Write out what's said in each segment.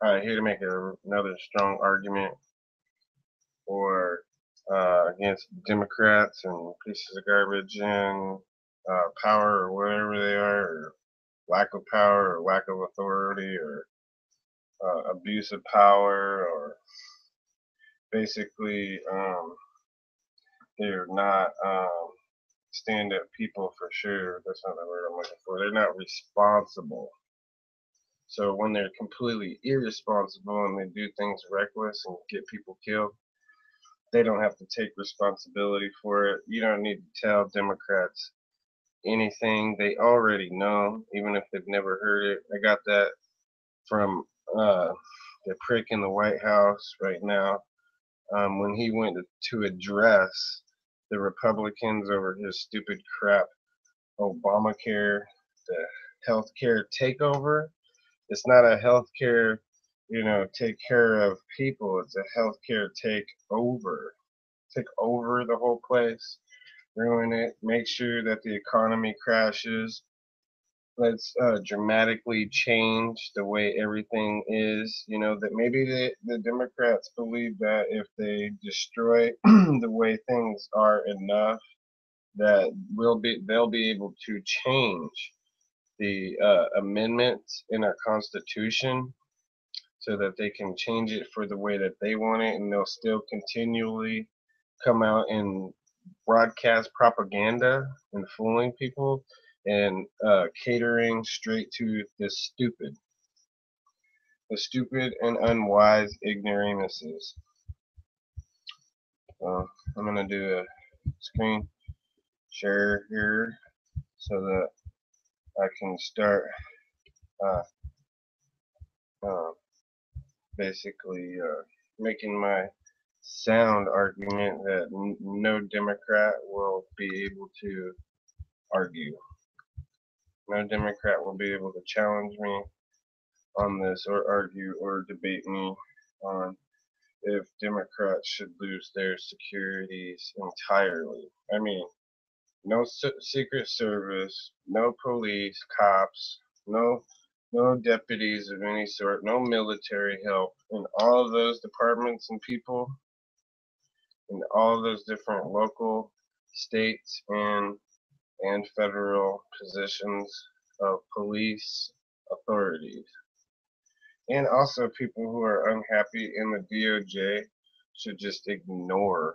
Here to make another strong argument for against Democrats and pieces of garbage and power or whatever they are, or lack of power or lack of authority or abuse of power, or basically they're not stand up people for sure. That's not the word I'm looking for. They're not responsible. So when they're completely irresponsible and they do things reckless and get people killed, they don't have to take responsibility for it. You don't need to tell Democrats anything. They already know, even if they've never heard it. I got that from the prick in the White House right now when he went to address the Republicans over his stupid crap Obamacare, the healthcare takeover. It's not a healthcare, take care of people. It's a healthcare takeover. Take over the whole place, ruin it, make sure that the economy crashes. Let's dramatically change the way everything is. That maybe the Democrats believe that if they destroy the way things are enough, that they'll be able to change the amendments in our Constitution so that they can change it for the way that they want it, and they'll still continually come out and broadcast propaganda and fooling people and catering straight to the stupid and unwise ignoramuses. I'm gonna do a screen share here so that I can start uh, uh, basically making my sound argument that no Democrat will be able to argue. No Democrat will be able to challenge me on this or argue or debate me on if Democrats should lose their securities entirely. I mean, no Secret Service, no police, cops, no deputies of any sort, no military help in all of those departments and people in all of those different local, states, and federal positions of police authorities. And also people who are unhappy in the DOJ should just ignore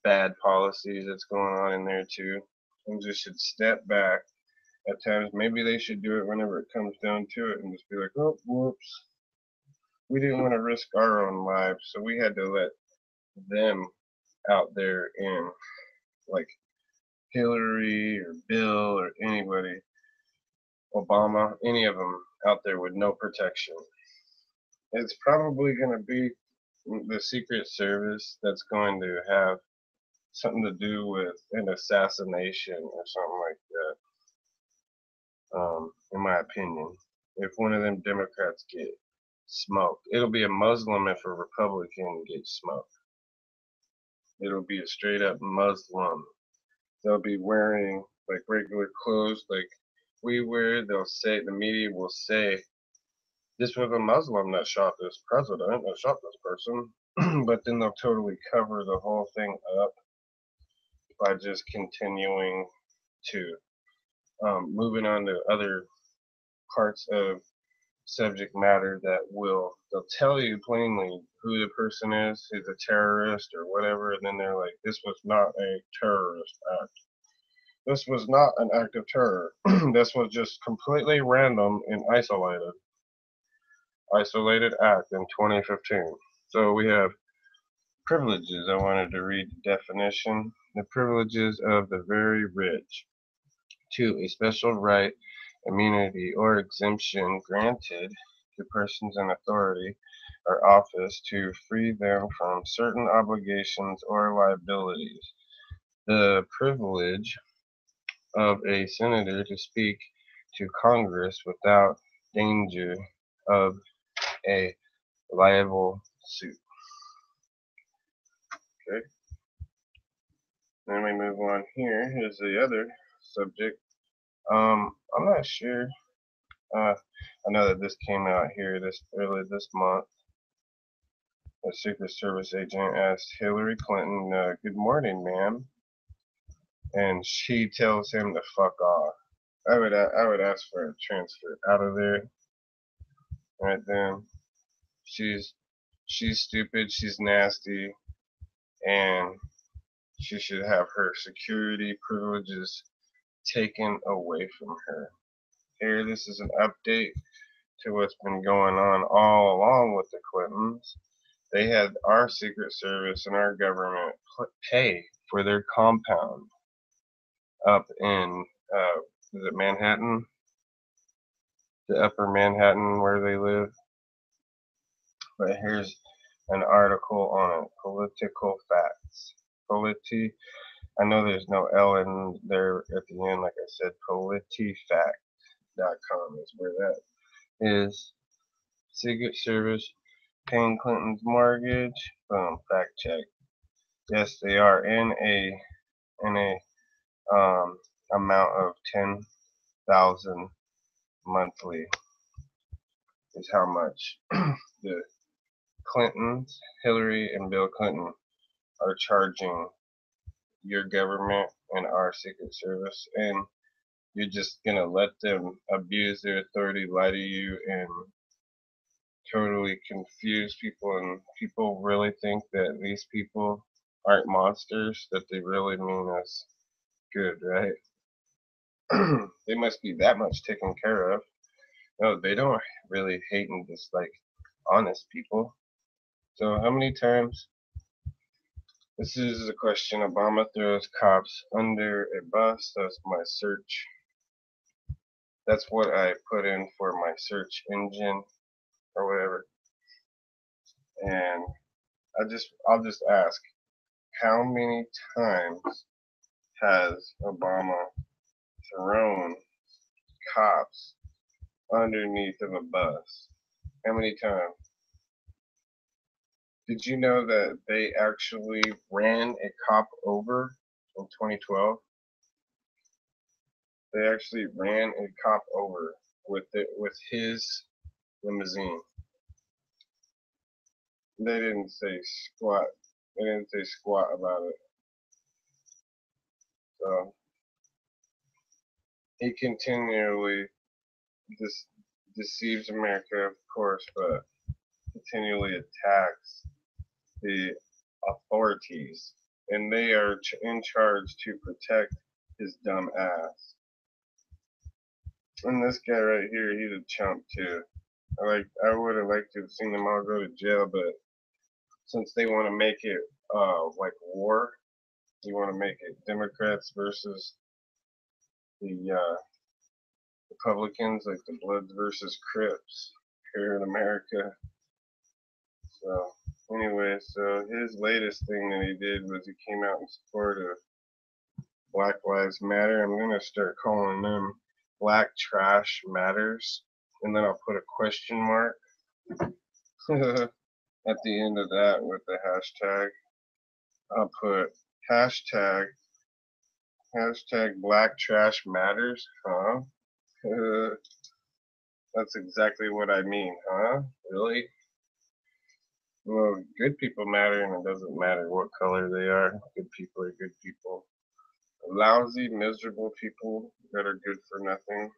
bad policies that's going on in there too, and just should step back at times. Maybe they should do it whenever it comes down to it and just be like, oh, whoops. We didn't want to risk our own lives, so we had to let them out there in, like, Hillary or Bill or anybody, Obama, any of them out there with no protection. It's probably going to be the Secret Service that's going to have something to do with an assassination or something like that, in my opinion. If one of them Democrats get smoked, it'll be a Muslim if a Republican gets smoked. It'll be a straight up Muslim. They'll be wearing like regular clothes like we wear. The media will say, this was a Muslim that shot this president, that shot this person. But then they'll totally cover the whole thing up by just continuing to moving on to other parts of subject matter that they'll tell you plainly who the person is, who's a terrorist or whatever, and then they're like, this was not a terrorist act. This was not an act of terror. This was just completely random and isolated act in 2015. So we have privileges. I wanted to read the definition. The privileges of the very rich. 2. A special right, immunity, or exemption granted to persons in authority or office to free them from certain obligations or liabilities. The privilege of a senator to speak to Congress without danger of a liable suit. Okay. Then we move on here. Here's the other subject. I'm not sure I know that this came out here early this month. A Secret Service agent asked Hillary Clinton, "Good morning, ma'am," and she tells him to fuck off. I would ask for a transfer out of there right then. She's she's stupid. She's nasty, and she should have her security privileges taken away from her. Here, this is an update to what's been going on all along with the Clintons. They had our Secret Service and our government pay for their compound up in, is it Manhattan? The upper Manhattan where they live. But here's an article on it. Political facts. I know there's no L in there at the end, like I said. Politifact.com is where that is. Secret Service paying Clinton's mortgage. Boom, fact check. Yes, they are in a amount of 10,000 monthly is how much the Clintons, Hillary and Bill Clinton, are charging your government and our Secret Service, and you're just gonna let them abuse their authority, lie to you, and totally confuse people, and people really think that these people aren't monsters, that they really mean us good, right? They must be that much taken care of. No, they don't really hate and dislike honest people. So how many times? This is a question. Obama throws cops under a bus. That's my search. That's what I put in for my search engine or whatever. And I'll just ask, how many times has Obama thrown cops underneath of a bus? How many times? Did you know that they actually ran a cop over in 2012? They actually ran a cop over with his limousine. They didn't say squat. They didn't say squat about it. So he continually deceives America, of course, but continually attacks the authorities, and they are in charge to protect his dumb ass. And this guy right here, he's a chump too. I would have liked to have seen them all go to jail, but since they want to make it like war, you want to make it Democrats versus the Republicans, like the Bloods versus Crips here in America. So anyway, so his latest thing that he did was he came out in support of Black Lives Matter. I'm gonna start calling them Black Trash Matters, and then I'll put a question mark at the end of that with the hashtag. I'll put hashtag Black Trash Matters, huh? That's exactly what I mean, huh? Really? Well, good people matter, and it doesn't matter what color they are. Good people are good people. Lousy, miserable people that are good for nothing,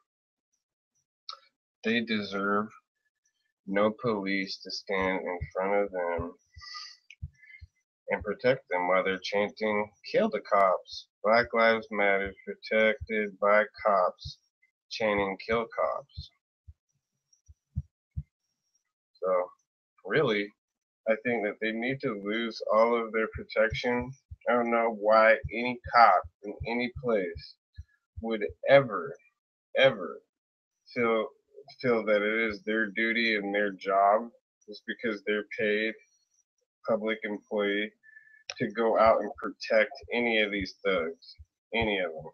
they deserve no police to stand in front of them and protect them while they're chanting, "Kill the cops." Black Lives Matter protected by cops chanting, "Kill cops." So, really, I think that they need to lose all of their protection. I don't know why any cop in any place would ever feel that it is their duty and their job just because they're paid public employee to go out and protect any of these thugs, any of them.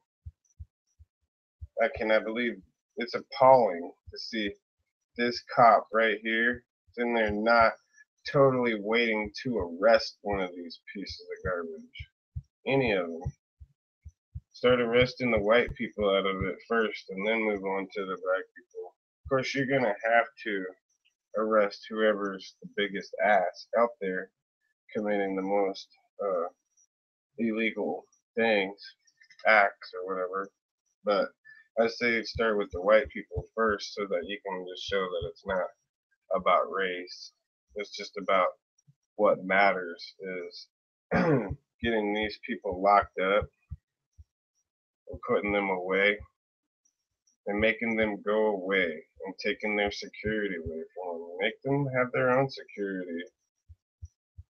I cannot believe it's appalling to see this cop right here sitting there not totally waiting to arrest one of these pieces of garbage. Any of them. Start arresting the white people out of it first and then move on to the black people. course, you're gonna have to arrest whoever's the biggest ass out there committing the most illegal things, acts, or whatever. But I say start with the white people first so that you can just show that it's not about race. It's just about what matters is getting these people locked up and putting them away and making them go away and taking their security away from them. Make them have their own security.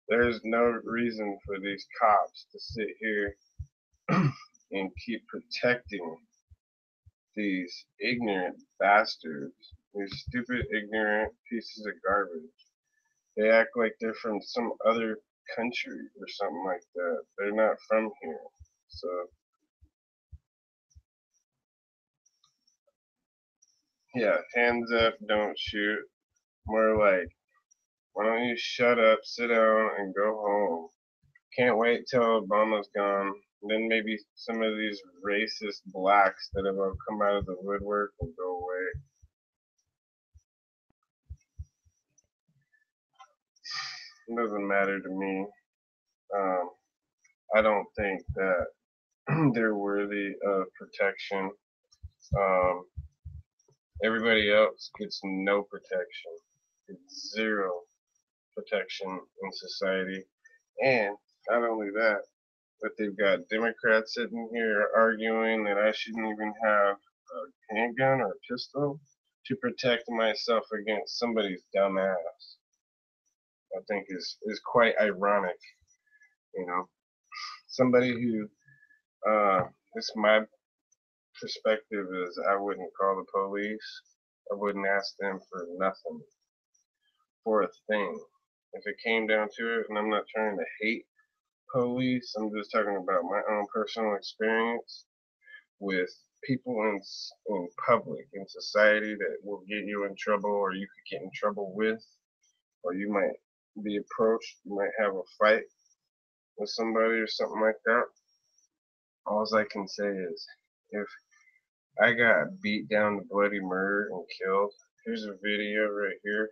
There's no reason for these cops to sit here and keep protecting these ignorant bastards, these stupid, ignorant pieces of garbage. They act like they're from some other country or something like that. They're not from here. So, yeah, hands up, don't shoot. More like, why don't you shut up, sit down, and go home? Can't wait till Obama's gone. Then maybe some of these racist blacks that have come out of the woodwork will go away. It doesn't matter to me. I don't think that they're worthy of protection. Um, everybody else gets no protection. It's zero protection in society. And not only that, but they've got Democrats sitting here arguing that I shouldn't even have a handgun or a pistol to protect myself against somebody's dumb ass. I think is quite ironic, you know. Somebody who, this my perspective is I wouldn't call the police. I wouldn't ask them for nothing, for a thing. If it came down to it, and I'm not trying to hate police, I'm just talking about my own personal experience with people in public, in society that will get you in trouble or you could get in trouble with, or you might be approached, you might have a fight with somebody or something like that. All I can say is if I got beat down to bloody murder and killed, here's a video right here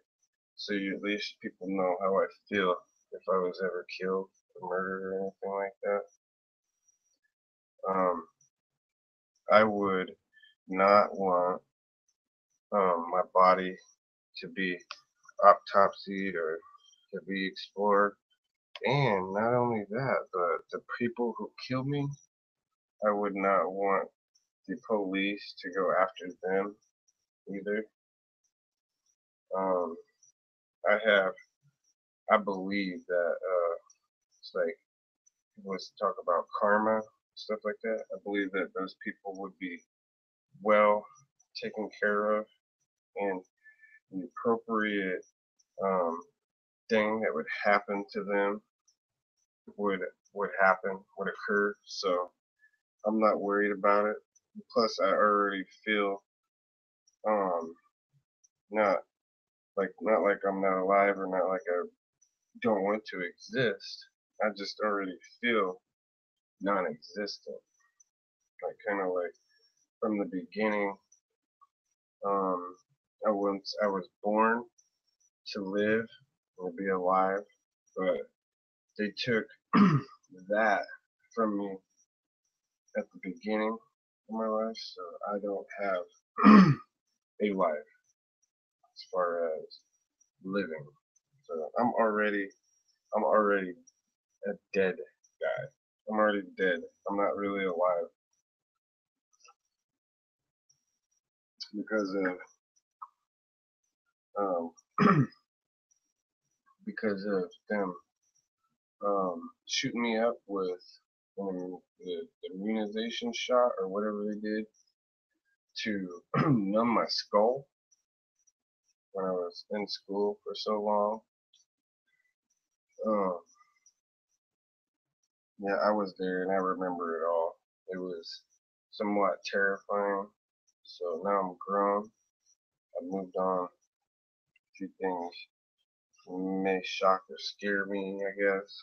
so you at least people know how I feel if I was ever killed or murdered or anything like that. I would not want my body to be autopsied or to be explored. And not only that, but the people who kill me, I would not want the police to go after them either. Um, I believe that it's like let's talk about karma, stuff like that. I believe that those people would be well taken care of, and the appropriate um, thing that would happen to them would would happen, would occur. So I'm not worried about it. Plus, I already feel um, not not like I'm not alive or not like I don't want to exist. I just already feel non-existent. Like kind of like from the beginning, um, I was born to live and be alive, but they took that from me at the beginning of my life, so I don't have a life as far as living. So I'm already a dead guy. I'm already dead. I'm not really alive because of because of them shooting me up with the immunization shot or whatever they did to numb my skull when I was in school for so long. Um, yeah, I was there and I remember it all. It was somewhat terrifying. So now I'm grown. I've moved on. A few things may shock or scare me, I guess.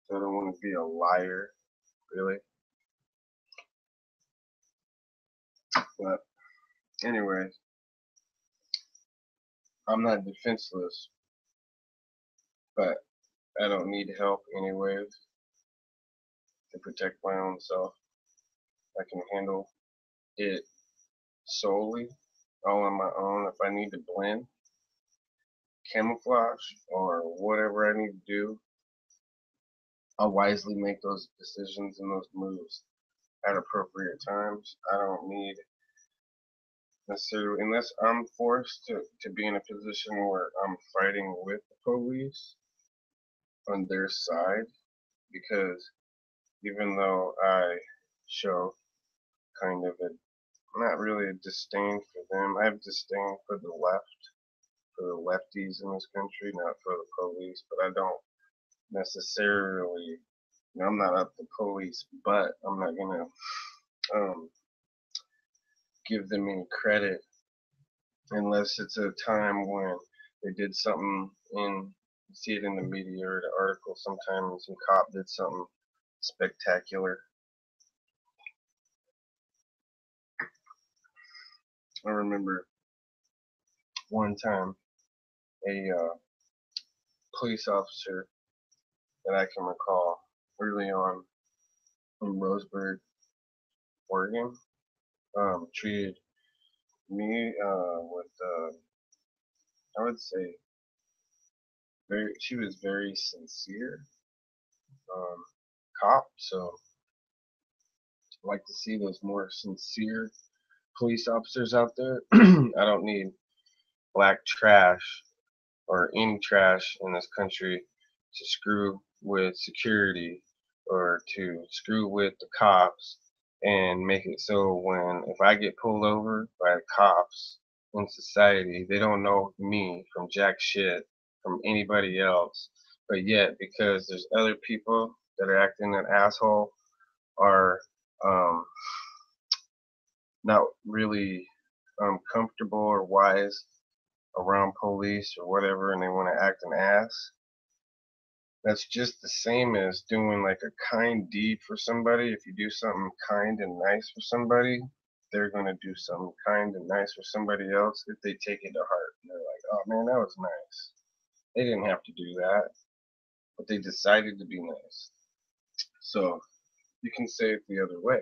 So I don't want to be a liar, really. But anyways, I'm not defenseless, but I don't need help anyways to protect my own self. I can handle it solely all on my own. If I need to blend, camouflage, or whatever I need to do, I'll wisely make those decisions and those moves at appropriate times. I don't need necessarily, unless I'm forced to be in a position where I'm fighting with the police on their side, because even though I show kind of a, not really a disdain for them, I have disdain for the left, for the lefties in this country, not for the police, but I don't necessarily, I'm not up the police, but I'm not gonna give them any credit unless it's a time when they did something in, you see it in the media or the article, sometimes some cop did something spectacular. I remember one time a police officer that I can recall early on from Roseburg, Oregon, treated me with, I would say, she was very sincere um, cop, so I like to see those more sincere police officers out there. I don't need black trash or any trash in this country to screw with security or to screw with the cops and make it so when if I get pulled over by the cops in society, they don't know me from jack shit from anybody else. But yet, because there's other people that are acting an asshole, are um, not really comfortable or wise around police or whatever, and they want to act an ass. That's just the same as doing like a kind deed for somebody. If you do something kind and nice for somebody, they're going to do something kind and nice for somebody else if they take it to heart. And they're like, oh man, that was nice. They didn't have to do that, but they decided to be nice. So you can say it the other way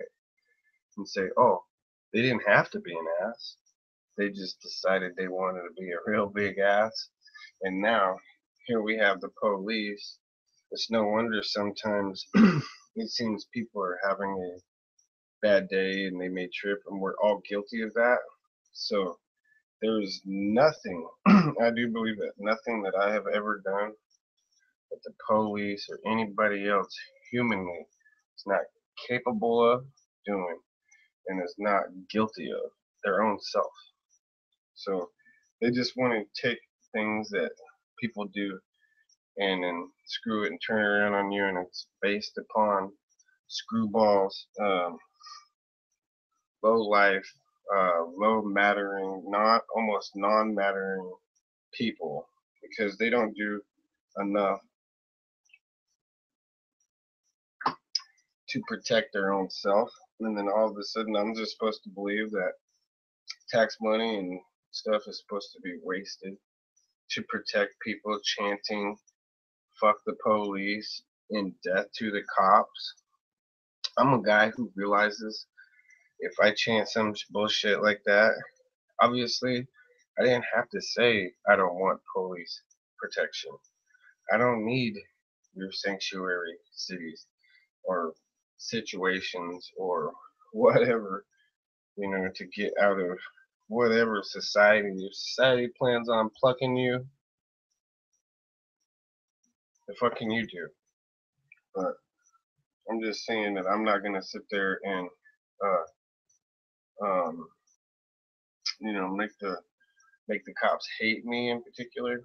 and say, oh, they didn't have to be an ass. They just decided they wanted to be a real big ass. And now here we have the police. It's no wonder sometimes it seems people are having a bad day and they may trip, and we're all guilty of that. So there's nothing, I do believe that nothing that I have ever done that the police or anybody else humanly is not capable of doing and is not guilty of their own self. So they just want to take things that people do and then screw it and turn it around on you, and it's based upon screwballs, low life, low mattering, not almost non-mattering people because they don't do enough to protect their own self. And then all of a sudden, I'm just supposed to believe that tax money and stuff is supposed to be wasted to protect people chanting "fuck the police" and "death to the cops." I'm a guy who realizes if I chant some bullshit like that, obviously I didn't have to say I don't want police protection. I don't need your sanctuary cities or situations or whatever, to get out of whatever society. If society plans on plucking you, the fuck can you do? But I'm just saying that I'm not gonna sit there and um, make the cops hate me in particular.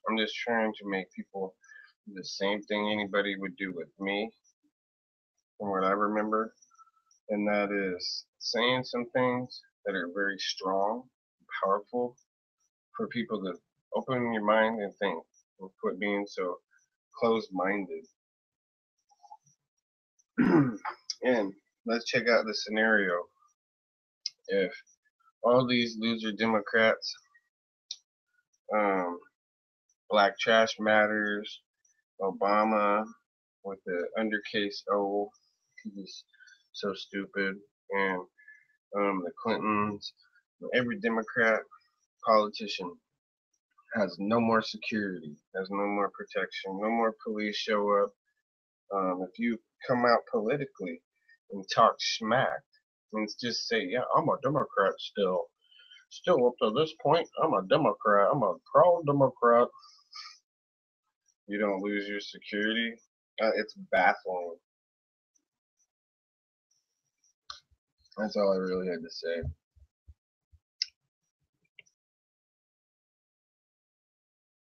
I'm just trying to make people do the same thing anybody would do with me, from what I remember, and that is saying some things that are very strong, powerful, for people to open your mind and think, and quit being so closed-minded. And let's check out the scenario. If all these loser Democrats Black Trash Matters, Obama with the undercase O, he's so stupid, and the Clintons, every Democrat politician has no more security, has no more protection, no more police show up. If you come out politically and talk smack and just say, yeah, I'm a Democrat still up to this point, I'm a Democrat, I'm a proud Democrat, you don't lose your security. It's baffling. That's all I really had to say.